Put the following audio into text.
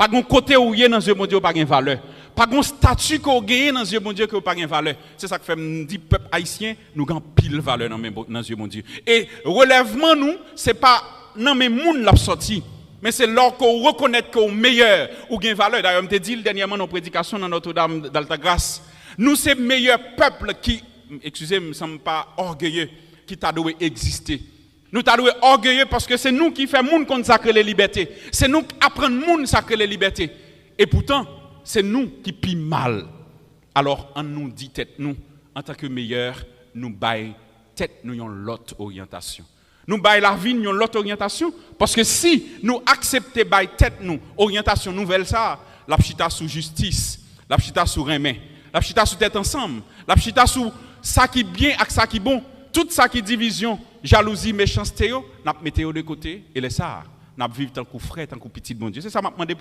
Pas de côté où il est dans les yeux mon Dieu, pas de valeur. Pas de statut qu'on gagne dans les yeux mon Dieu, qui n'a pas de valeur. C'est ça que fait me dit peuple haïtien, nous avons pile valeur dans les yeux mon Dieu. Et relèvement nous, c'est pas non mais moun l'a sorti. Mais c'est là qu'on reconnaît qu'on est meilleur ou gain valeur. D'ailleurs, je t'ai dit dernièrement dans la prédication dans Notre-Dame d'Altagrace, nous c'est le meilleur peuple qui, excusez-moi, ne sommes pas orgueilleux, qui t'a dû exister. Nous t'a dû orgueilleux parce que c'est nous qui faisons monde consacrer les libertés. C'est nous qui apprenons monde sacrer les libertés. Et pourtant, c'est nous qui pis mal. Alors, on nous dit tête nous, en tant que meilleur, nous baillons tête nous une l'autre orientation. Nous baillons la vie nous l'autre orientation parce que si nous acceptons bailler tête nous orientation nouvelle ça, la chita sous justice, la chita sous remet, la chita sous tête ensemble, la chita sous ça qui bien et ça qui bon, tout ça qui division, jalousie, méchanceté, n'a mettre de côté et les ça, n'a vivre tant que frère, tant que petit bon Dieu. C'est ça m'a demandé